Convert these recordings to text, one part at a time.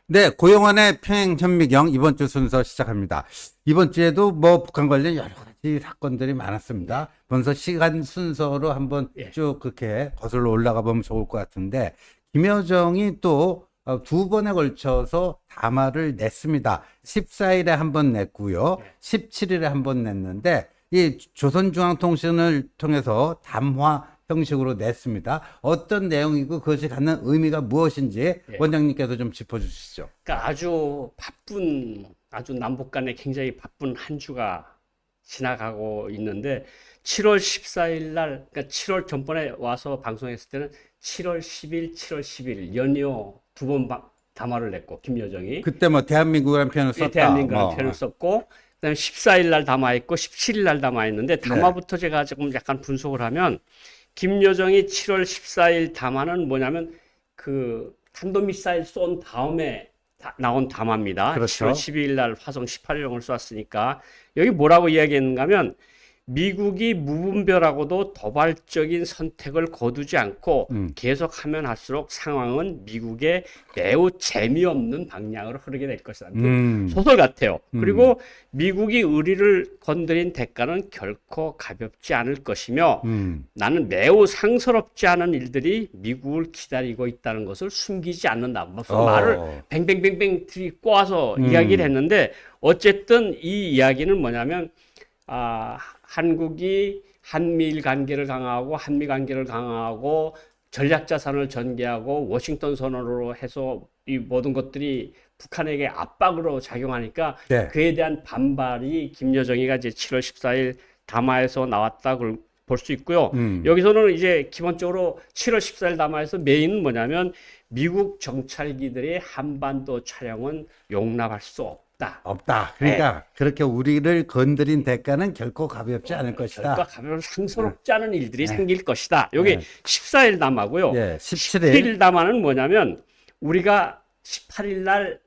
네, 고용원의 평행 현미경 이번 주 순서 시작합니다. 이번 주에도 뭐 북한 관련 여러 가지 사건들이 많았습니다. 먼저 시간 순서로 한번 예. 쭉 그렇게 거슬러 올라가 보면 좋을 것 같은데, 김여정이 또 두 번에 걸쳐서 담화를 냈습니다. 14일에 한 번 냈고요. 예. 17일에 한 번 냈는데, 이 조선중앙통신을 통해서 담화 형식으로 냈습니다. 어떤 내용이고 그것이 갖는 의미가 무엇인지 예. 원장님께서 좀 짚어주시죠. 그러니까 아주 남북 간에 굉장히 바쁜 한 주가 지나가고 있는데 7월 14일 날, 그러니까 7월 전번에 와서 방송했을 때는 7월 10일, 7월 10일 연이어 두 번 담화를 냈고 김여정이 그때 뭐 대한민국이라는 표현을 썼다. 대한민국이라는 뭐. 표현을 썼고 그다음에 14일 날 담화했고 17일 날 담화했는데 담화부터 제가 조금 약간 분석을 하면 김여정이 7월 14일 담화는 뭐냐면 그 탄도미사일 쏜 다음에 나온 담화입니다. 그렇죠. 7월 12일 날 화성 18형을 쐈으니까 여기 뭐라고 이야기했는가 하면 미국이 무분별하고도 도발적인 선택을 거두지 않고 계속하면 할수록 상황은 미국의 매우 재미없는 방향으로 흐르게 될 것이다. 소설 같아요. 그리고 미국이 의리를 건드린 대가는 결코 가볍지 않을 것이며 나는 매우 상스럽지 않은 일들이 미국을 기다리고 있다는 것을 숨기지 않는다. 무슨 말을 뱅뱅뱅뱅 꼬아서 이야기를 했는데 어쨌든 이 이야기는 뭐냐면 한국이 한미일 관계를 강화하고 한미 관계를 강화하고 전략 자산을 전개하고 워싱턴 선언으로 해서 이 모든 것들이 북한에게 압박으로 작용하니까 네. 그에 대한 반발이 김여정이가 이제 7월 14일 담화에서 나왔다고 볼 수 있고요. 여기서는 이제 기본적으로 7월 14일 담화에서 메인은 뭐냐면 미국 정찰기들의 한반도 촬영은 용납할 수 없다. 그러니까 그렇게 우리를 건드린 대가는 결코 가볍지 않을 것이다. 결과 가벼운 상스럽지 않은 일들이 생길 것이다. 여기 14일 담화고요. 예, 17일. 17일 담화는 뭐냐면 우리가 18일 날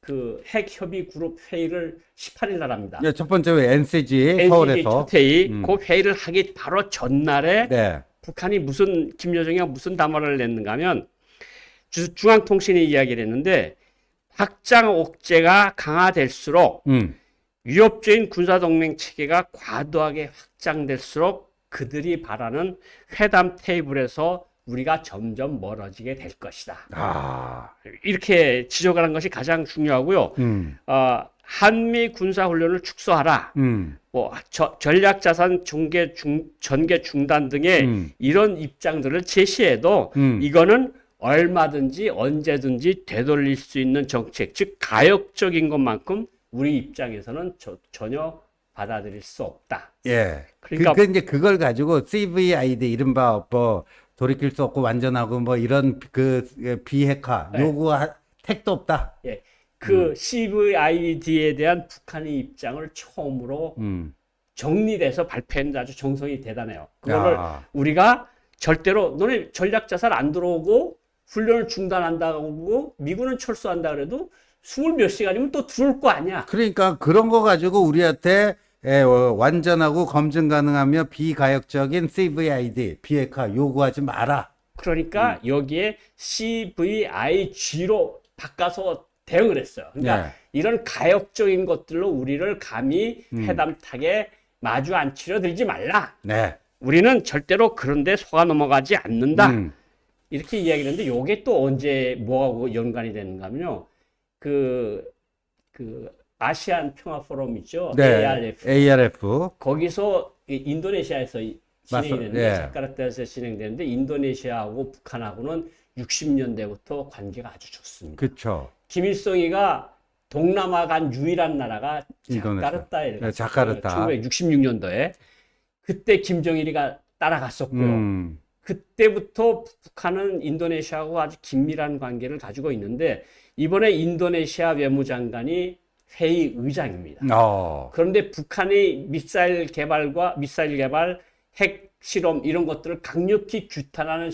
그 핵협의 그룹 회의를 18일 날 합니다. 예, 첫 번째 NCG 서울에서 첫 회의, 그 회의를 하기 바로 전날에 네. 북한이 김여정이가 무슨 담화를 냈는가 하면 중앙통신이 이야기를 했는데 확장 억제가 강화될수록 위협적인 군사동맹 체계가 과도하게 확장될수록 그들이 바라는 회담 테이블에서 우리가 점점 멀어지게 될 것이다. 이렇게 지적을 한 것이 가장 중요하고요. 한미 군사훈련을 축소하라. 전략 자산 전개 중단 등의 이런 입장들을 제시해도 이거는 얼마든지 언제든지 되돌릴 수 있는 정책, 즉 가역적인 것만큼 우리 입장에서는 전혀 받아들일 수 없다. 예. 그러니까 이제 그걸 가지고 CVID 이른바 뭐 돌이킬 수 없고 완전하고 뭐 이런 그 비핵화 요구할 택도 없다. 예. 그 CVID에 대한 북한의 입장을 처음으로 정리돼서 발표했는데 아주 정성이 대단해요. 그거를 우리가 절대로 너네 전략 자산 안 들어오고 훈련을 중단한다고 미군은 철수한다 그래도 20몇 시간이면 또 들어올 거 아니야. 그러니까 그런 거 가지고 우리한테 완전하고 검증 가능하며 비가역적인 CVID 비핵화 요구하지 마라. 그러니까 여기에 CVIG로 바꿔서 대응을 했어요. 그러니까 이런 가역적인 것들로 우리를 감히 회담탁에 마주 앉히려 들지 말라. 네. 우리는 절대로 그런 데 속아 넘어가지 않는다. 이렇게 이야기했는데 요게 또 언제 뭐하고 연관이 되는가 하면요. 그 아시안 평화 포럼 있죠. 네. ARF. 거기서 인도네시아에서 진행이 되는데 예. 자카르타에서 진행되는데 인도네시아하고 북한하고는 60년대부터 관계가 아주 좋습니다. 그렇죠. 김일성이가 동남아 간 유일한 나라가 자카르타에 네, 자카르타. 1966년도에 그때 김정일이가 따라갔었고요. 그때부터 북한은 인도네시아하고 아주 긴밀한 관계를 가지고 있는데 이번에 인도네시아 외무장관이 회의 의장입니다. 그런데 북한의 미사일 개발, 핵 실험 이런 것들을 강력히 규탄하는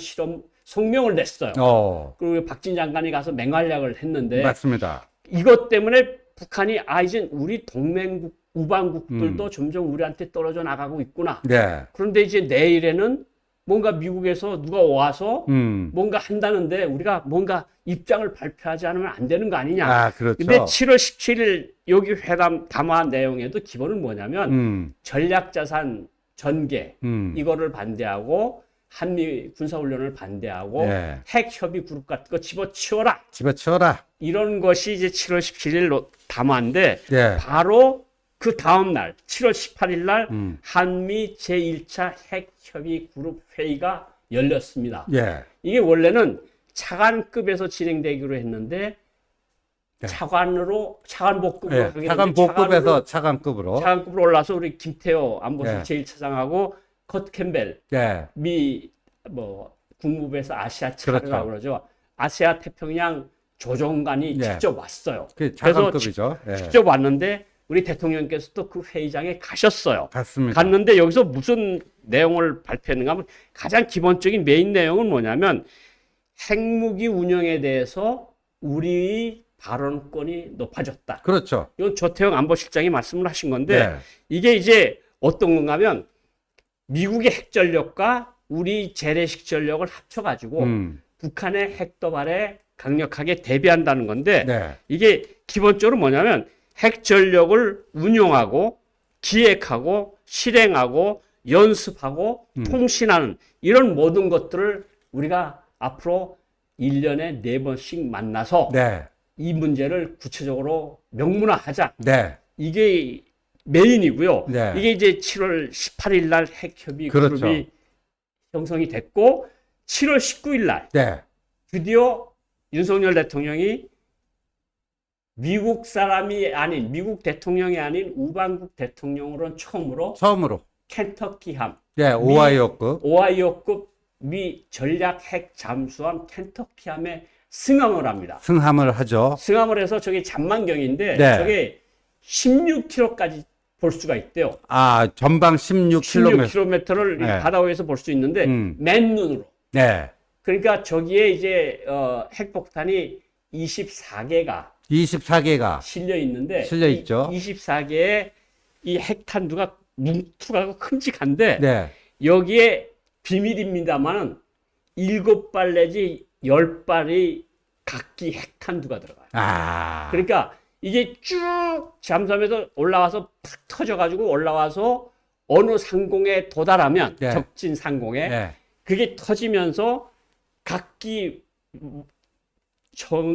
성명을 냈어요. 그리고 박진 장관이 가서 맹활약을 했는데 맞습니다. 이것 때문에 북한이 이제 우리 동맹국 우방국들도 점점 우리한테 떨어져 나가고 있구나. 네. 그런데 이제 내일에는 뭔가 미국에서 누가 와서 음. 뭔가 한다는데 우리가 뭔가 입장을 발표하지 않으면 안 되는 거 아니냐. 아, 그렇죠. 근데 7월 17일 여기 회담 담화 내용에도 기본은 뭐냐면 전략자산 전개 이거를 반대하고 한미 군사훈련을 반대하고 예. 핵협의 그룹 같은 거 집어치워라. 집어치워라. 이런 것이 이제 7월 17일 담화인데 예. 바로 그 다음 날 7월 18일 날 한미 제1차 핵협의 그룹 회의가 열렸습니다. 예. 이게 원래는 차관급에서 진행되기로 했는데 예. 차관복급으로 예. 하게 차관 됐는데 복급에서 차관급으로. 차관급으로 올라서 우리 김태호 안보실 예. 제1차장하고 커트 캠벨 예. 미 국무부에서 아시아 차르라고 그렇죠. 그러죠. 아시아 태평양 조정관이 예. 직접 왔어요. 그 그래서 차관급이죠. 예. 직접 왔는데 우리 대통령께서도 그 회의장에 가셨어요. 갔습니다. 갔는데 여기서 무슨 내용을 발표했는가 하면 가장 기본적인 메인 내용은 뭐냐면 핵무기 운영에 대해서 우리의 발언권이 높아졌다. 그렇죠. 이건 조태영 안보실장이 말씀을 하신 건데 예. 이게 이제 어떤 건가 하면 미국의 핵전력과 우리 재래식 전력을 합쳐가지고 북한의 핵도발에 강력하게 대비한다는 건데 네. 이게 기본적으로 뭐냐면 핵전력을 운용하고 기획하고 실행하고 연습하고 통신하는 이런 모든 것들을 우리가 앞으로 1년에 4번씩 만나서 네. 이 문제를 구체적으로 명문화하자. 네. 이게 메인이고요. 네. 이게 이제 7월 18일 날 핵협의 그렇죠. 그룹이 형성이 됐고 7월 19일 날 네. 드디어 윤석열 대통령이 미국 사람이 아닌 미국 대통령이 아닌 우방국 대통령으로는 처음으로 켄터키함, 예, 오하이오급. 오하이오급 미 전략 핵 잠수함 켄터키함에 승함을 합니다. 승함을 하죠. 승함을 해서 저게 잠만경인데 네. 저게 16km까지 볼 수가 있대요. 아, 전방 16km. 16km를 네. 바다 위에서 볼 수 있는데 맨눈으로. 네. 그러니까 저기에 이제 핵폭탄이 24개가 실려 있는데 실려 있죠. 24개의 이 핵탄두가 뭉툭하고 큼직한데 네. 여기에 비밀입니다만은 7발 내지 10발의 각기 핵탄두가 들어가요. 아. 그러니까 이게 쭉 잠수함에서 올라와서 팍 터져가지고 올라와서 어느 상공에 도달하면 네. 적진 상공에 네. 그게 터지면서 각기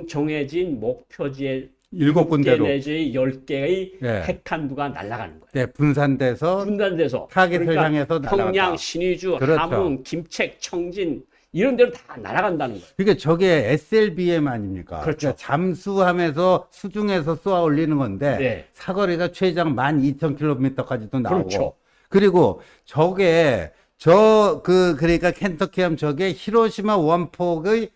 정해진 목표지에 7군데로 내지 10개의 네. 핵탄두가 날아가는 거예요. 네, 분산돼서 분단돼서 타깃을 향해서 평양, 날아간다. 신의주, 그렇죠. 함흥, 김책, 청진 이런 데로 다 날아간다는 거예요. 그러니까 저게 SLBM 아닙니까? 그렇죠. 그러니까 잠수함에서 수중에서 쏘아 올리는 건데 네. 사거리가 최장 12,000km까지도 나오고. 그렇죠. 그리고 저게 그러니까 켄터키함 저게 히로시마 원폭의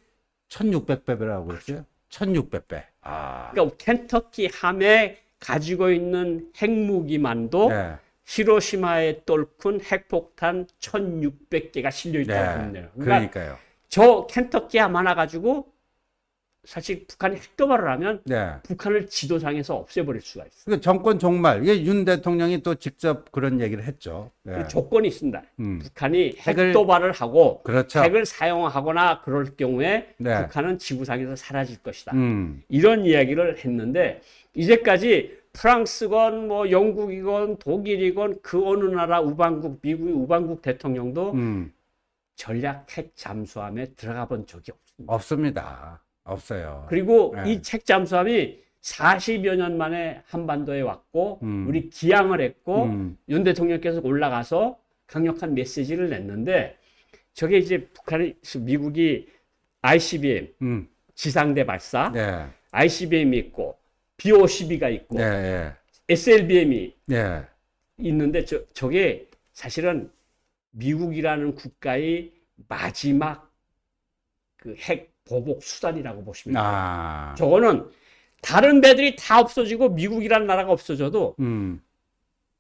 1600배라고 그랬어요. 1600배. 아. 그러니까 켄터키 함에 가지고 있는 핵무기만도 네. 히로시마에 똘큰 핵폭탄 1600개가 실려 있다고 보면 돼요. 그러니까요. 저 켄터키 함 하나 가지고 사실 북한이 핵도발을 하면 네. 북한을 지도상에서 없애버릴 수가 있어요. 그 정권 종말. 이게 윤 대통령이 또 직접 그런 얘기를 했죠. 네. 그 조건이 있습니다. 북한이 핵을- 핵도발을 하고 그렇죠. 핵을 사용하거나 그럴 경우에 네. 북한은 지구상에서 사라질 것이다. 음. 이런 이야기를 했는데 이제까지 프랑스건 뭐 영국이건 독일이건 그 어느 나라 우방국 미국의 우방국 대통령도 전략 핵 잠수함에 들어가 본 적이 없습니다. 없습니다. 없어요. 그리고 네. 이 핵 잠수함이 40여 년 만에 한반도에 왔고 우리 기항을 했고 윤 대통령께서 올라가서 강력한 메시지를 냈는데 저게 이제 미국이 ICBM 지상대 발사 네. ICBM이 있고 B-52가 있고 네. SLBM이 네. 있는데 저게 사실은 미국이라는 국가의 마지막 그 핵 보복 수단이라고 보시면 돼요. 아. 저거는 다른 배들이 다 없어지고 미국이라는 나라가 없어져도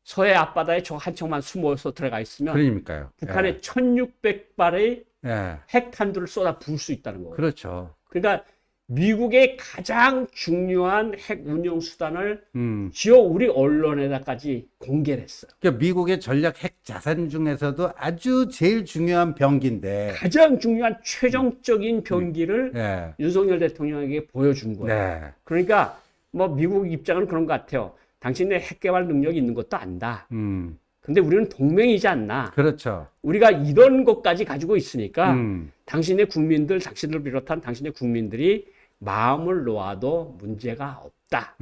서해 앞바다에 저 한 척만 숨어서 들어가 있으면 그러니까요. 북한에 예. 1600발의 예. 핵탄두를 쏟아 부을 수 있다는 거예요. 그렇죠. 그러니까 미국의 가장 중요한 핵 운용 수단을 지어 우리 언론에다까지 공개를 했어요. 그러니까 미국의 전략 핵 자산 중에서도 아주 제일 중요한 병기인데. 가장 중요한 최종적인 병기를 네. 윤석열 대통령에게 보여준 거예요. 네. 그러니까 뭐 미국 입장은 그런 것 같아요. 당신네 핵 개발 능력이 있는 것도 안다. 근데 우리는 동맹이지 않나. 그렇죠. 우리가 이런 것까지 가지고 있으니까 당신의 국민들, 당신을 비롯한 당신의 국민들이 마음을 놓아도 문제가 없다.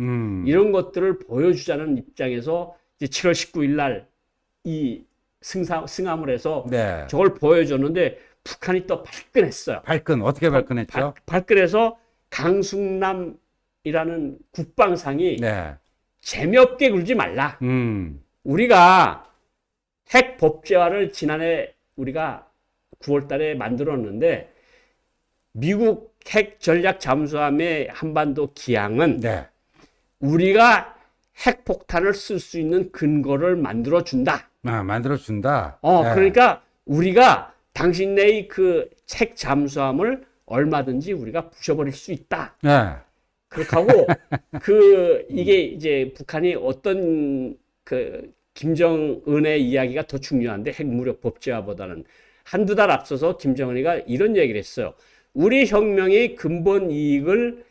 이런 것들을 보여주자는 입장에서 이제 7월 19일 날 이 승함을 해서 네. 저걸 보여줬는데 북한이 또 발끈했어요. 발끈 어떻게 발끈했죠? 발끈해서 강승남이라는 국방상이 네. 재미없게 굴지 말라. 우리가 핵 법제화를 지난해 우리가 9월 달에 만들었는데 미국 핵 전략 잠수함의 한반도 기항은 네. 우리가 핵폭탄을 쓸 수 있는 근거를 만들어 준다. 아, 만들어 준다. 네. 그러니까 우리가 당신네의 그 핵 잠수함을 얼마든지 우리가 부셔버릴 수 있다. 네. 그렇게 하고 이게 이제 북한이 어떤 그 김정은의 이야기가 더 중요한데 핵무력 법제화보다는 한두 달 앞서서 김정은이가 이런 얘기를 했어요. 우리 혁명의 근본 이익을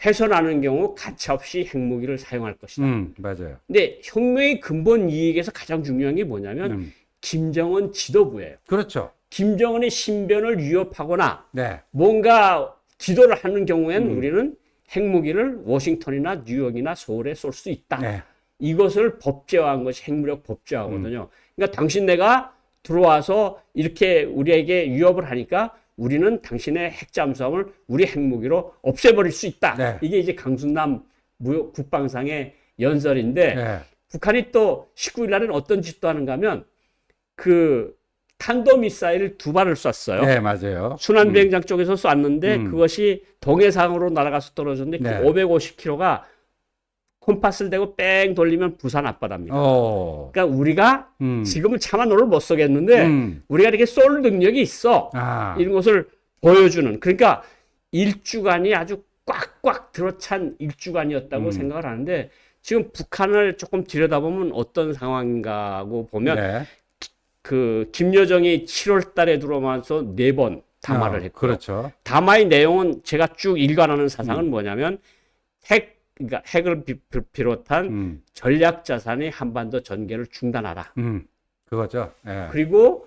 훼손하는 경우 가차없이 핵무기를 사용할 것이다. 맞아요. 근데 혁명의 근본 이익에서 가장 중요한 게 뭐냐면 김정은 지도부예요. 그렇죠. 김정은의 신변을 위협하거나 네. 뭔가 지도를 하는 경우에는 우리는 핵무기를 워싱턴이나 뉴욕이나 서울에 쏠 수 있다. 네. 이것을 법제화한 것이 핵무력 법제화거든요. 그러니까 당신네가 들어와서 이렇게 우리에게 위협을 하니까 우리는 당신의 핵잠수함을 우리 핵무기로 없애버릴 수 있다. 네. 이게 이제 강순남 국방상의 연설인데 네. 북한이 또 19일 날은 어떤 짓도 하는가 하면 그 탄도미사일을 2발을 쐈어요. 네, 맞아요. 순환비행장 쪽에서 쐈는데 그것이 동해상으로 날아가서 떨어졌는데 네. 그 550km가 콤파스를 대고 뺑 돌리면 부산 앞바다입니다. 그러니까 우리가 지금은 차마 너를 못 쏘겠는데 우리가 이렇게 쏠 능력이 있어. 아. 이런 것을 보여주는. 그러니까 일주간이 아주 꽉꽉 들어찬 일주간이었다고 생각을 하는데 지금 북한을 조금 들여다보면 어떤 상황인가 하고 보면 네. 그 김여정이 7월 달에 들어오면서 4번 담화를 했고 그렇죠. 담화의 내용은 제가 쭉 일관하는 사상은 뭐냐면 그러니까 핵을 비롯한 전략 자산의 한반도 전개를 중단하라. 그거죠. 네. 그리고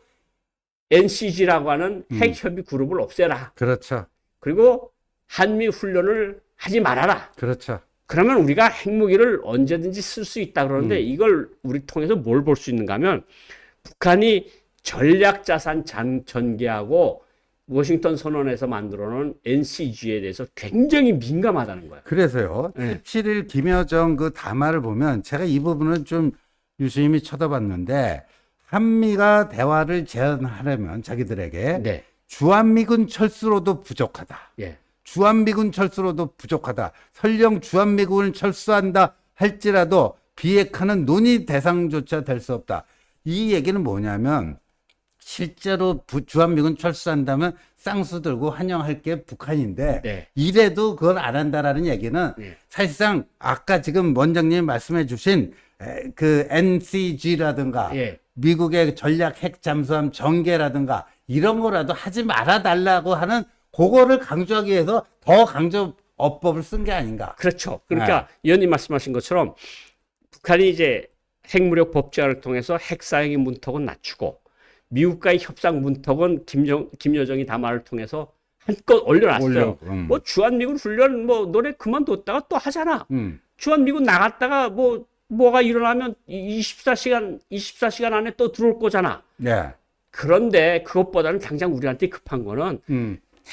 NCG라고 하는 핵 협의 그룹을 없애라. 그렇죠. 그리고 한미 훈련을 하지 말아라. 그렇죠. 그러면 우리가 핵무기를 언제든지 쓸 수 있다 그러는데 이걸 우리 통해서 뭘 볼 수 있는가 하면 북한이 전략 자산 전개하고 워싱턴 선언에서 만들어놓은 NCG에 대해서 굉장히 민감하다는 거예요. 그래서요. 네. 17일 김여정 그 담화를 보면 제가 이 부분은 좀 유심히 쳐다봤는데 한미가 대화를 제안하려면 자기들에게 네. 주한미군 철수로도 부족하다. 예. 주한미군 철수로도 부족하다. 설령 주한미군을 철수한다 할지라도 비핵화는 논의 대상조차 될 수 없다. 이 얘기는 뭐냐면 실제로 주한미군 철수한다면 쌍수 들고 환영할 게 북한인데 네. 이래도 그걸 안 한다라는 얘기는 네. 사실상 아까 지금 원장님이 말씀해 주신 그 NCG라든가 예. 미국의 전략 핵 잠수함 전개라든가 이런 거라도 하지 말아 달라고 하는 그거를 강조하기 위해서 더 강조 어법을 쓴 게 아닌가. 그렇죠. 그러니까 의원님 말씀하신 것처럼 북한이 이제 핵무력 법제화를 통해서 핵 사용의 문턱은 낮추고 미국과의 협상 문턱은 김여정이 담화를 통해서 한껏 올려놨어요. 뭐 주한미군 훈련 뭐 너네 그만뒀다가 또 하잖아. 주한미군 나갔다가 뭐가 일어나면 24시간 안에 또 들어올 거잖아. 네. 그런데 그것보다는 당장 우리한테 급한 거는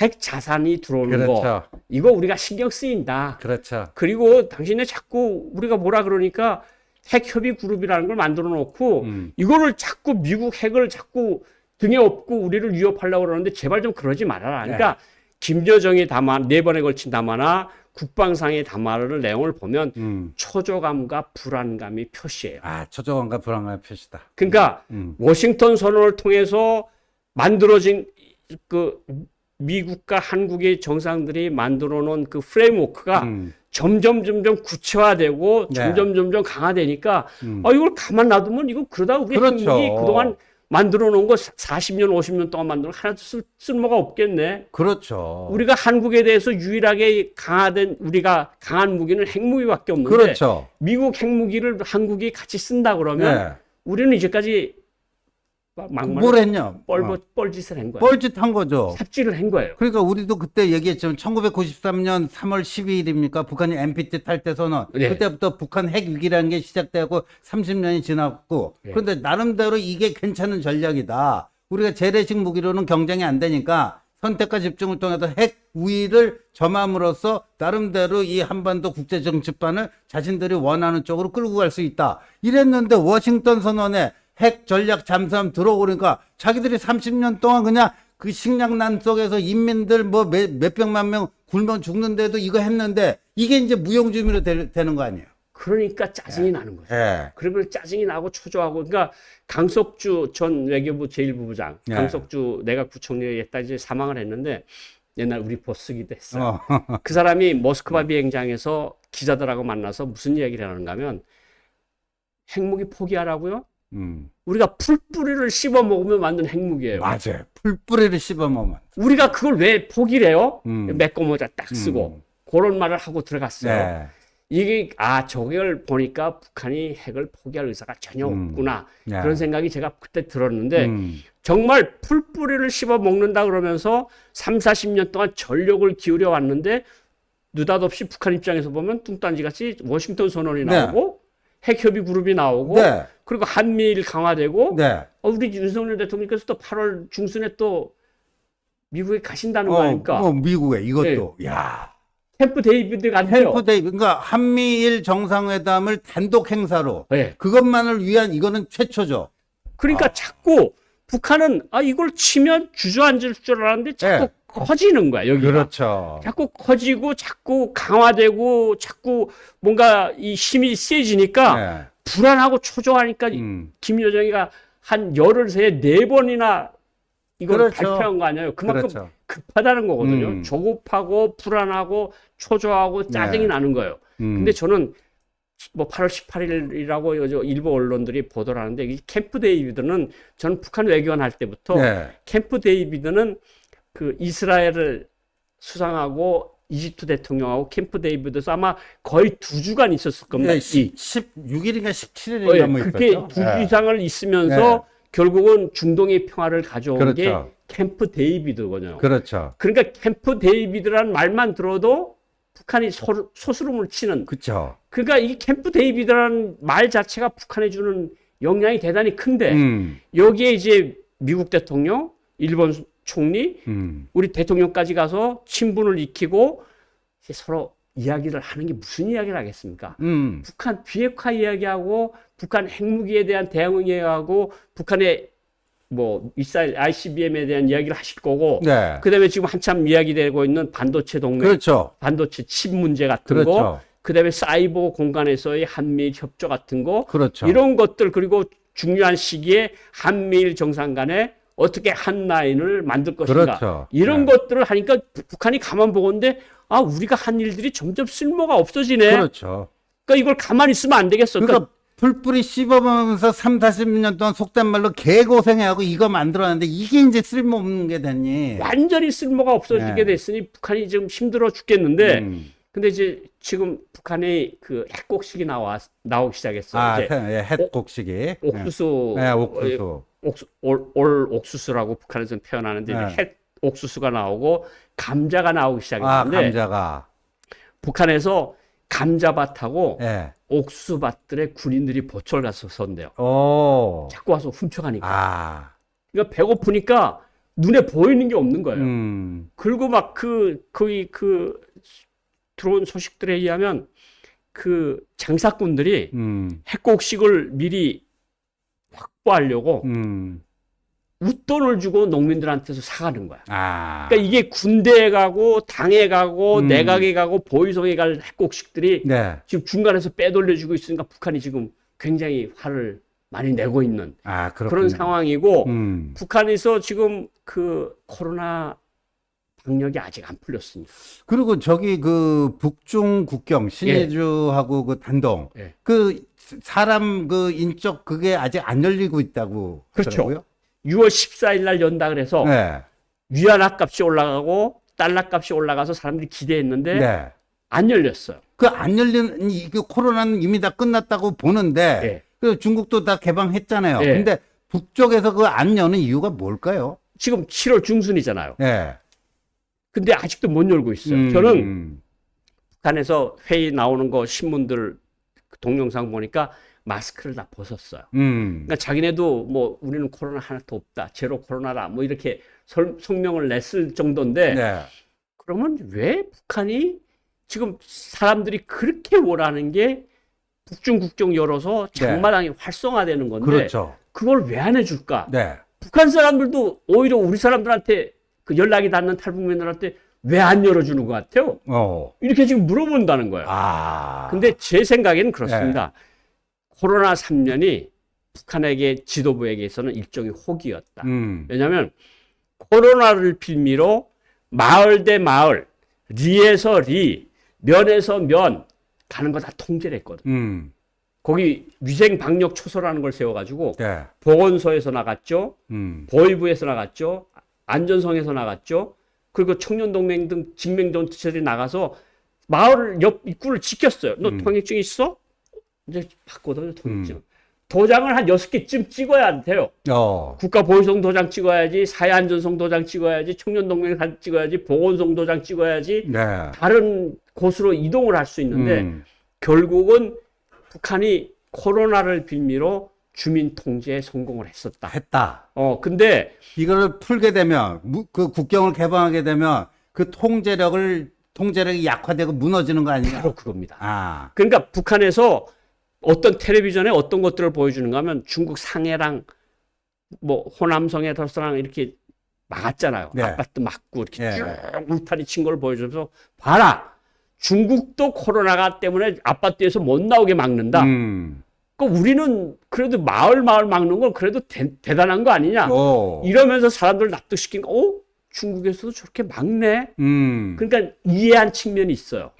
핵 자산이 들어오는 그렇죠. 거. 이거 우리가 신경 쓰인다. 그렇죠. 그리고 당신네 자꾸 우리가 뭐라 그러니까 핵협의 그룹이라는 걸 만들어 놓고 이거를 자꾸 미국 핵을 자꾸 등에 업고 우리를 위협하려고 그러는데 제발 좀 그러지 말아라. 그러니까 김여정의 담화, 4번에 걸친 담화나 국방상의 담화를 내용을 보면 초조감과 불안감이 표시예요. 아, 초조감과 불안감의 표시다. 그러니까 워싱턴 선언을 통해서 만들어진 그 미국과 한국의 정상들이 만들어 놓은 그 프레임워크가 점점 구체화되고 네. 점점 강화되니까 이걸 가만 놔두면 이거 그러다 우리 그렇죠. 핵무기 그동안 만들어 놓은 거 40년, 50년 동안 만들어 놓은 거 하나도 쓸모가 없겠네. 그렇죠. 우리가 한국에 대해서 유일하게 우리가 강한 무기는 핵무기밖에 없는데 그렇죠. 미국 핵무기를 한국이 같이 쓴다 그러면 네. 우리는 이제까지 막말 뭘 했냐? 뻘짓을 한 거예요. 뻘짓한 거죠. 삽질을 한 거예요. 그러니까 우리도 그때 얘기했지만 1993년 3월 12일입니까? 북한이 NPT 탈퇴 선언. 네. 그때부터 북한 핵 위기라는 게 시작되고 30년이 지났고 네. 그런데 나름대로 이게 괜찮은 전략이다. 우리가 재래식 무기로는 경쟁이 안 되니까 선택과 집중을 통해서 핵 우위를 점함으로써 나름대로 이 한반도 국제 정치판을 자신들이 원하는 쪽으로 끌고 갈 수 있다. 이랬는데 워싱턴 선언에 핵 전략 잠수함 들어오니까 자기들이 30년 동안 그냥 그 식량난 속에서 인민들 뭐 몇백만 명 굶어 죽는데도 이거 했는데 이게 이제 무용지물이 되는 거 아니에요? 그러니까 짜증이 나는 거죠. 예. 그러면 짜증이 나고 초조하고 그러니까 강석주 전 외교부 제1부부장, 네. 강석주 내각 부총리가 이제 사망을 했는데 옛날 우리 보스기도 했어요. 어. 그 사람이 모스크바 비행장에서 기자들하고 만나서 무슨 이야기를 하는가 하면 핵무기 포기하라고요? 우리가 풀뿌리를 씹어 먹으면 만든 핵무기예요. 맞아요. 풀뿌리를 씹어 먹으면. 우리가 그걸 왜 포기를 해요? 메꿔모자 딱 쓰고 그런 말을 하고 들어갔어요. 네. 이게 저걸 보니까 북한이 핵을 포기할 의사가 전혀 없구나. 네. 그런 생각이 제가 그때 들었는데 정말 풀뿌리를 씹어 먹는다 그러면서 3, 40년 동안 전력을 기울여 왔는데 느닷없이 북한 입장에서 보면 뚱딴지같이 워싱턴 선언이 나오고 핵협의 그룹이 나오고 네. 그리고 한미일 강화되고 네. 우리 윤석열 대통령께서 또 8월 중순에 또 미국에 가신다는 거 아닙니까? 미국에 이것도. 야. 캠프 데이비드 간대요. 캠프 데이비드. 그러니까 한미일 정상회담을 단독 행사로. 네. 그것만을 위한 이거는 최초죠. 그러니까 자꾸 북한은 이걸 치면 주저앉을 줄 알았는데 자꾸 네. 커지는 거야, 여기가. 그렇죠. 자꾸 커지고 자꾸 강화되고 자꾸 뭔가 이 힘이 세지니까 네. 불안하고 초조하니까 김여정이가 한 열흘 새에 4번이나 이걸 그렇죠. 발표한 거 아니에요. 그만큼 그렇죠. 급하다는 거거든요. 조급하고 불안하고 초조하고 짜증이 네. 나는 거예요. 근데 저는 뭐 8월 18일이라고 일부 언론들이 보도를 하는데 이 캠프 데이비드는 저는 북한 외교관 할 때부터 네. 캠프 데이비드는 그 이스라엘을 수상하고 이집트 대통령하고 캠프 데이비드에서 아마 거의 2주간 있었을 겁니다. 네, 16일인가 17일인가 뭐 그렇게 있었죠. 2주 이상을 있으면서 결국은 중동의 평화를 가져온 그렇죠. 게 캠프 데이비드거든요. 그렇죠. 그러니까 캠프 데이비드라는 말만 들어도 북한이 소스름을 치는. 그렇죠. 그러니까 이 캠프 데이비드라는 말 자체가 북한에 주는 영향이 대단히 큰데 여기에 이제 미국 대통령, 일본 총리, 우리 대통령까지 가서 친분을 익히고 이제 서로 이야기를 하는 게 무슨 이야기를 하겠습니까? 북한 비핵화 이야기하고 북한 핵무기에 대한 대응 이야기하고 북한의 뭐 미사일 ICBM에 대한 이야기를 하실 거고 네. 그다음에 지금 한참 이야기되고 있는 반도체 동맹, 그렇죠. 반도체 칩 문제 같은 그렇죠. 거, 그다음에 사이버 공간에서의 한미일 협조 같은 거, 그렇죠. 이런 것들 그리고 중요한 시기에 한미일 정상 간에 어떻게 한 라인을 만들 것인가 그렇죠. 이런 네. 것들을 하니까 북한이 가만 보건데 우리가 한 일들이 점점 쓸모가 없어지네. 그렇죠. 그러니까 이걸 가만히 있으면 안 되겠어. 그러니까 풀뿌리 씹어보면서 3, 40년 동안 속된 말로 개고생해하고 이거 만들어놨는데 이게 이제 쓸모없는 게 됐니? 완전히 쓸모가 없어지게 네. 됐으니 북한이 지금 힘들어 죽겠는데 근데 이제 지금 북한의 그 핵곡식이 나오기 시작했어요. 이제 핵곡식이. 옥수수, 네, 옥수수. 올 옥수수라고 북한에서는 표현하는데 네. 이제 핵 옥수수가 나오고 감자가 나오기 시작했는데 감자가. 북한에서 감자밭하고 예. 옥수밭들의 군인들이 보철 가서 선대요. 오. 자꾸 와서 훔쳐가니까. 그러니까 배고프니까 눈에 보이는 게 없는 거예요. 그리고 막 거의 들어온 소식들에 의하면 그 장사꾼들이 핵곡식을 미리 확보하려고 웃돈을 주고 농민들한테서 사가는 거야. 그러니까 이게 군대에 가고 당에 가고 내각에 가고 보위성에 갈 핵곡식들이 네. 지금 중간에서 빼돌려주고 있으니까 북한이 지금 굉장히 화를 많이 내고 있는 그런 상황이고 북한에서 지금 그 코로나 방역이 아직 안 풀렸습니다. 그리고 저기 그 북중 국경 신의주하고 그 단동 예. 그 사람 그 인적 그게 아직 안 열리고 있다고 그렇죠. 하더라고요. 6월 14일 날 연다 그래서 네. 위안화 값이 올라가고 달러 값이 올라가서 사람들이 기대했는데 네. 안 열렸어요. 그 안 열린 그 코로나는 이미 다 끝났다고 보는데 예. 그 중국도 다 개방했잖아요. 예. 근데 북쪽에서 그 안 여는 이유가 뭘까요? 지금 7월 중순이잖아요. 예. 근데 아직도 못 열고 있어요. 저는 북한에서 회의 나오는 거 신문들 그 동영상 보니까 마스크를 다 벗었어요. 그러니까 자기네도 뭐 우리는 코로나 하나도 없다. 제로 코로나라 뭐 이렇게 성명을 냈을 정도인데 네. 그러면 왜 북한이 지금 사람들이 그렇게 원하는 게 북중 국경 열어서 장마당이 활성화되는 건데 그렇죠. 그걸 왜 안 해줄까? 네. 북한 사람들도 오히려 우리 사람들한테 그 연락이 닿는 탈북민들한테 왜 안 열어주는 것 같아요? 이렇게 지금 물어본다는 거예요. 아. 근데 제 생각에는 그렇습니다. 코로나 3년이 북한에게 지도부에게서는 일종의 호기였다. 왜냐하면 코로나를 빌미로 마을 대 마을, 리에서 리, 면에서 면 가는 거 다 통제를 했거든. 거기 위생 방역 초소라는 걸 세워가지고 네. 보건소에서 나갔죠. 보위부에서 나갔죠. 안전성에서 나갔죠. 그리고 청년동맹 등 직맹전투체들이 나가서 마을 옆 입구를 지켰어요. 너 통행증 있어? 이제 받거든요, 통행증. 도장을 한 6개쯤 찍어야 돼요. 국가보위성 도장 찍어야지, 사회안전성 도장 찍어야지, 청년동맹 사진 찍어야지, 보건성 도장 찍어야지, 네. 다른 곳으로 이동을 할 수 있는데, 결국은 북한이 코로나를 빌미로 주민 통제에 성공을 했었다. 했다. 근데 이거를 풀게 되면 그 국경을 개방하게 되면 그 통제력이 약화되고 무너지는 거 아니냐? 바로 그겁니다. 아. 그러니까 북한에서 어떤 텔레비전에 어떤 것들을 보여주는가 하면 중국 상해랑 뭐 호남성해 덜서랑 이렇게 막았잖아요. 네. 아파트 막고 이렇게 네. 쭉 울타리 친 걸 보여주면서 봐라. 중국도 코로나가 때문에 아파트에서 못 나오게 막는다. 그 우리는 그래도 마을 막는 건 그래도 대단한 거 아니냐. 이러면서 사람들 납득시킨 거, 중국에서도 저렇게 막네. 그러니까 이해한 측면이 있어요.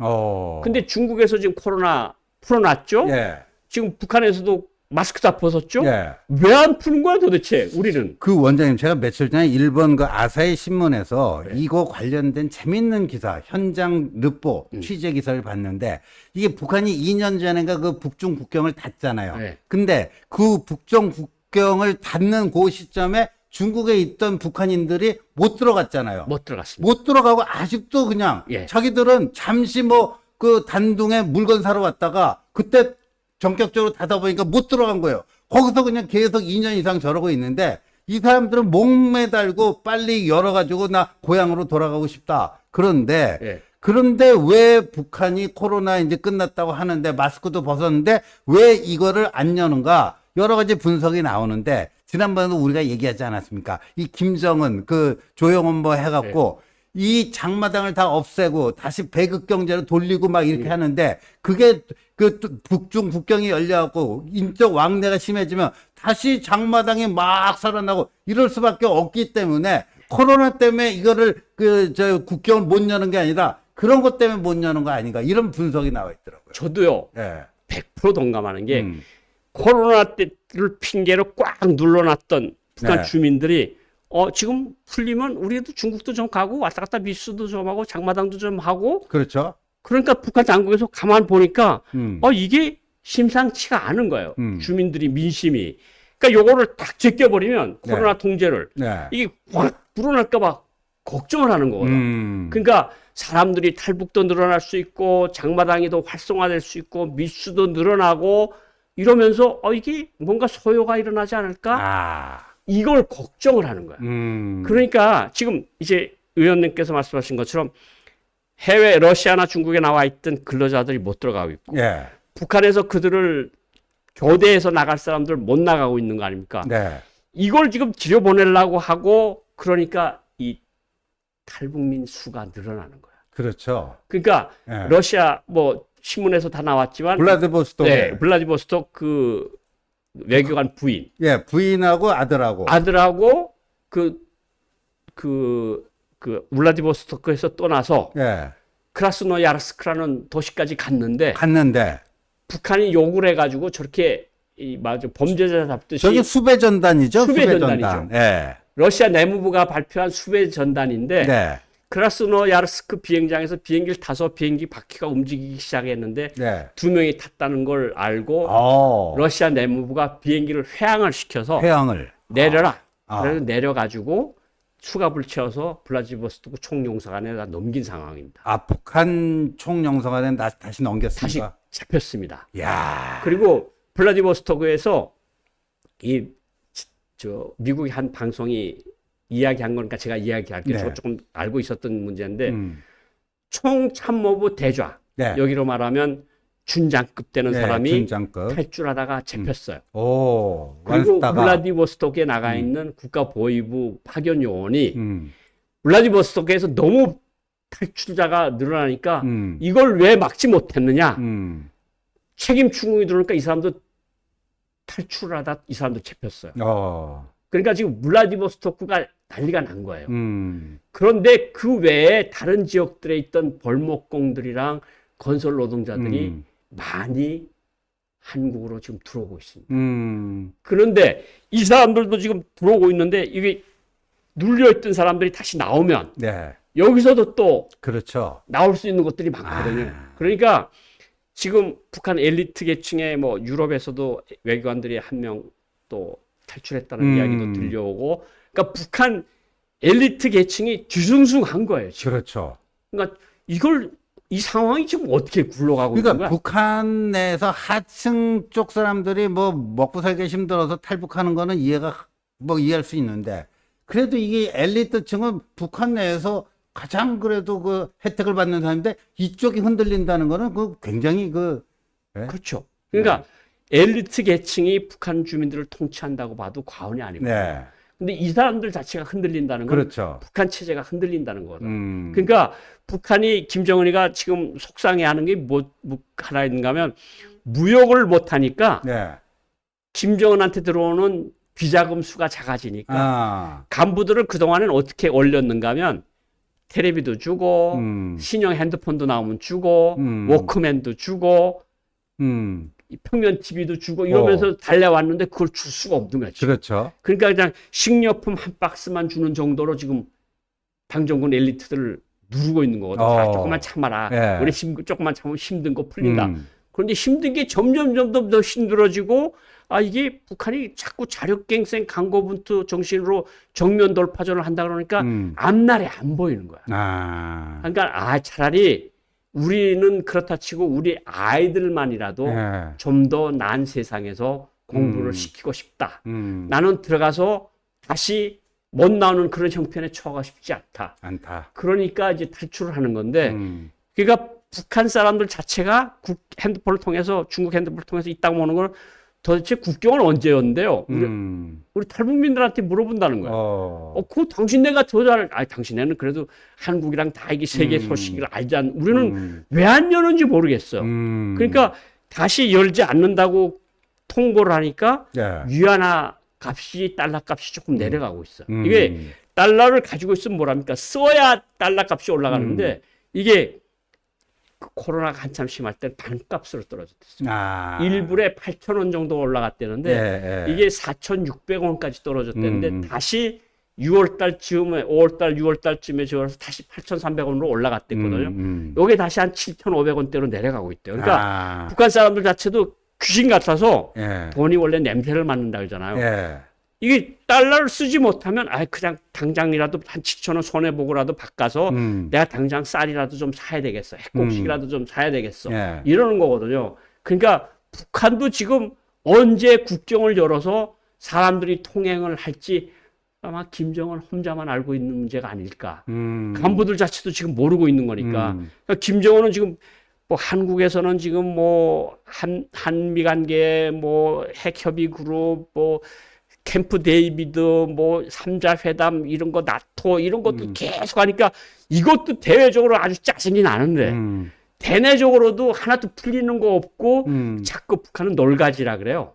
근데 중국에서 지금 코로나 풀어놨죠. 예. 지금 북한에서도 마스크 다 벗었죠. 예. 왜 안 푸는 거야 도대체 우리는? 그 원장님, 제가 며칠 전에 일본 그 아사히 신문에서 이거 관련된 재밌는 기사, 현장 르포 취재 기사를 봤는데, 이게 북한이 2년 전인가 그 북중 국경을 닫잖아요. 네. 근데 그 북중 국경을 닫는 그 시점에 중국에 있던 북한인들이 못 들어갔잖아요. 못 들어갔습니다. 못 들어가고 아직도 그냥 예. 자기들은 잠시 뭐 그 단둥에 물건 사러 왔다가 그때 전격적으로 닫아보니까 못 들어간 거예요. 거기서 그냥 계속 2년 이상 저러고 있는데, 이 사람들은 목매달고 빨리 열어가지고 나 고향으로 돌아가고 싶다. 그런데 왜 북한이 코로나 이제 끝났다고 하는데 마스크도 벗었는데 왜 이거를 안 여는가? 여러 가지 분석이 나오는데, 지난번에도 우리가 얘기하지 않았습니까? 이 김정은 그 조영원 뭐 해갖고 이 장마당을 다 없애고 다시 배급 경제로 돌리고 막 이렇게 하는데, 그게 그 북중 국경이 열려갖고 인적 왕래가 심해지면 다시 장마당이 막 살아나고 이럴 수밖에 없기 때문에, 코로나 때문에 이거를 국경을 못 여는 게 아니라 그런 것 때문에 못 여는 거 아닌가, 이런 분석이 나와 있더라고요. 저도요. 예. 100% 동감하는 게 코로나 때를 핑계로 꽉 눌러놨던 북한 네. 주민들이 지금 풀리면 우리도 중국도 좀 가고 왔다 갔다 미수도 좀 하고 장마당도 좀 하고, 그렇죠. 그러니까 북한 당국에서 가만 보니까 이게 심상치가 않은 거예요. 주민들이 민심이. 그러니까 요거를 딱 제껴버리면 코로나 통제를 이게 확 불어날까 봐 걱정을 하는 거거든. 그러니까 사람들이 탈북도 늘어날 수 있고 장마당이 더 활성화될 수 있고 미수도 늘어나고 이러면서 이게 뭔가 소요가 일어나지 않을까? 이걸 걱정을 하는 거야. 그러니까 지금 이제 의원님께서 말씀하신 것처럼 해외 러시아나 중국에 나와 있던 근로자들이 못 들어가고 있고, 북한에서 그들을 교대에서 나갈 사람들 못 나가고 있는 거 아닙니까? 이걸 지금 들여보내려고 하고, 그러니까 이 탈북민 수가 늘어나는 거야. 그렇죠. 그러니까 러시아 뭐 신문에서 다 나왔지만 블라디보스톡. 블라디보스톡 그 외교관 부인. 부인하고 아들하고. 아들하고 그 그 울라디보스토크에서 떠나서 예. 크라스노야르스크라는 도시까지 갔는데 갔는데 북한이 욕을 해가지고 저렇게 맞아 범죄자 잡듯이 저게 수배 전단이죠? 수배 전단. 예. 러시아 내무부가 발표한 수배 전단인데 네. 크라스노야르스크 비행장에서 비행기를 타서 비행기 바퀴가 움직이기 시작했는데 네. 2명이 탔다는 걸 알고 러시아 내무부가 비행기를 회항을 시켜서 회항을 내려라. 아. 그래서 내려가지고 수갑을 채워서 블라디보스토크 총영사관에다 넘긴 상황입니다. 북한 총영사관에 다시 다시 넘겼습니까? 잡혔습니다. 야. 그리고 블라디보스토크에서 미국의 한 방송이 이야기한 거니까 제가 이야기할게요. 네. 저 조금 알고 있었던 문제인데 음. 총참모부 대좌 네. 여기로 말하면 준장급 되는 네, 사람이 준장급. 탈출하다가 잡혔어요. 오. 그리고 완스타가. 블라디보스토크에 나가 있는 국가보위부 파견 요원이 음. 블라디보스토크에서 너무 탈출자가 늘어나니까 음. 이걸 왜 막지 못했느냐? 음. 책임 추궁이 들어오니까 이 사람도 탈출을 하다 이 사람도 잡혔어요. 그러니까 지금 블라디보스토크가 난리가 난 거예요. 그런데 그 외에 다른 지역들에 있던 벌목공들이랑 건설 노동자들이 많이 한국으로 지금 들어오고 있습니다. 그런데 이 사람들도 지금 들어오고 있는데 이게 눌려있던 사람들이 다시 나오면 네. 여기서도 또 그렇죠. 나올 수 있는 것들이 많거든요. 그러니까 지금 북한 엘리트 계층의 뭐 유럽에서도 외교관들이 한 명 또 탈출했다는 이야기도 들려오고, 그러니까 북한 엘리트 계층이 뒤숭숭한 거예요. 지금. 그렇죠. 그러니까 이 상황이 지금 어떻게 굴러가고 있는 그러니까 거야? 북한 내에서 하층 쪽 사람들이 뭐 먹고 살기 힘들어서 탈북하는 거는 이해할 수 있는데, 그래도 이게 엘리트층은 북한 내에서 가장 그래도 그 혜택을 받는 사람인데 이쪽이 흔들린다는 거는 굉장히 네? 그렇죠. 그러니까 엘리트 계층이 북한 주민들을 통치한다고 봐도 과언이 아닙니다. 네. 근데 이 사람들 자체가 흔들린다는 건 그렇죠. 북한 체제가 흔들린다는 거예요. 그러니까 북한이 김정은이가 지금 속상해하는 게 뭐 하나 있는가 하면 무역을 못 하니까 네. 김정은한테 들어오는 비자금 수가 작아지니까 간부들을 그동안은 어떻게 올렸는가 하면 텔레비도 주고 신형 핸드폰도 나오면 주고 워크맨도 주고 평면 TV도 주고 이러면서 달려왔는데 그걸 줄 수가 없는 거야. 지금. 그렇죠. 그러니까 그냥 식료품 한 박스만 주는 정도로 지금 당정군 엘리트들을 누르고 있는 거거든. 자, 조금만 참아라. 예. 우리 조금만 참으면 힘든 거 풀린다. 그런데 힘든 게 점점 더 힘들어지고 이게 북한이 자꾸 자력갱생 강고분투 정신으로 정면 돌파전을 한다 그러니까 앞날이 안 보이는 거야. 그러니까 차라리 우리는 그렇다 치고 우리 아이들만이라도 좀 더 나은 세상에서 공부를 시키고 싶다. 나는 들어가서 다시 못 나오는 그런 형편에 처하고 싶지 않다. 그러니까 이제 탈출을 하는 건데, 그러니까 북한 사람들 자체가 핸드폰을 통해서 중국 핸드폰을 통해서 있다고 보는 걸 도대체 국경을 언제 연대요? 우리 탈북민들한테 물어본다는 거야. 그 당신네가 더 잘, 당신네는 그래도 한국이랑 다 이게 세계 소식을 알지 않, 우리는 왜 안 여는지 모르겠어. 그러니까 다시 열지 않는다고 통보를 하니까 위안화 값이, 달러 값이 조금 내려가고 있어. 이게 달러를 가지고 있으면 뭐랍니까? 써야 달러 값이 올라가는데 이게 코로나가 한참 심할 때 반값으로 떨어졌어요. 1불에 8,000원 정도 올라갔다는데 이게 4,600원까지 떨어졌다는데 다시 6월달쯤에 5월달 6월달쯤에 저어서 다시 8,300원으로 올라갔댔거든요. 요게 다시 한 7,500원대로 내려가고 있대요. 그러니까 북한 사람들 자체도 귀신 같아서 돈이 원래 냄새를 맡는다 그러잖아요. 이게 달러를 쓰지 못하면 그냥 당장이라도 한 7,000원 손해보고라도 바꿔서 내가 당장 쌀이라도 좀 사야 되겠어. 핵곡식이라도 좀 사야 되겠어. 이러는 거거든요. 그러니까 북한도 지금 언제 국경을 열어서 사람들이 통행을 할지 아마 김정은 혼자만 알고 있는 문제가 아닐까. 간부들 자체도 지금 모르고 있는 거니까. 그러니까 김정은은 지금 뭐 한국에서는 지금 뭐 한미 관계 뭐 핵협의 그룹 뭐 캠프 데이비드 뭐 3자 회담 이런 거 나토 이런 것도 계속 하니까 이것도 대외적으로 아주 짜증이 나는데 대내적으로도 하나도 풀리는 거 없고 자꾸 북한은 놀가지라 그래요.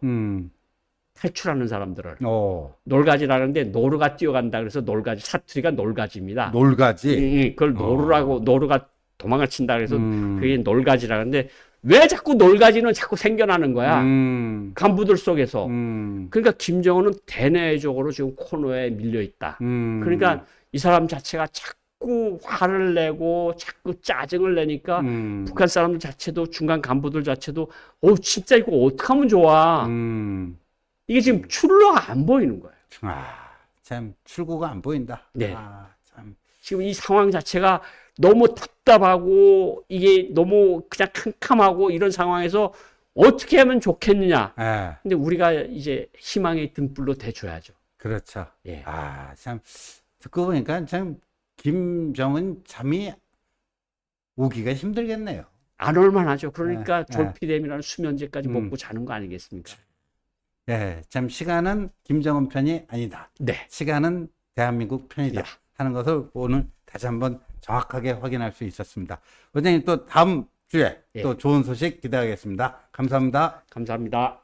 탈출하는 사람들을. 어, 놀가지라는데 노루가 뛰어간다 그래서 놀가지, 사투리가 놀가지입니다. 놀가지. 그걸 노루가 도망을 친다 그래서 음. 그게 놀가지라는데 왜 자꾸 놀가지는 자꾸 생겨나는 거야? 음. 간부들 속에서. 음. 그러니까 김정은은 대내적으로 지금 코너에 밀려 있다. 그러니까 이 사람 자체가 자꾸 화를 내고 자꾸 짜증을 내니까 북한 사람들 자체도 중간 간부들 자체도 진짜 이거 어떡하면 좋아. 이게 지금 출로가 안 보이는 거예요. 아, 참 출구가 안 보인다. 네. 아, 참. 지금 이 상황 자체가 너무 답답하고 이게 너무 그냥 캄캄하고 이런 상황에서 어떻게 하면 좋겠느냐. 예, 근데 우리가 이제 희망의 등불로 대줘야죠. 그렇죠. 예. 아, 참 듣고 보니까 참 김정은 잠이 오기가 힘들겠네요. 안 올만하죠. 그러니까 예, 예. 졸피뎀이라는 수면제까지 먹고 자는 거 아니겠습니까? 예, 참 시간은 김정은 편이 아니다. 네. 시간은 대한민국 편이다 하는 것을 오늘 다시 한번 정확하게 확인할 수 있었습니다. 원장님 또 다음 주에 예. 또 좋은 소식 기대하겠습니다. 감사합니다. 감사합니다.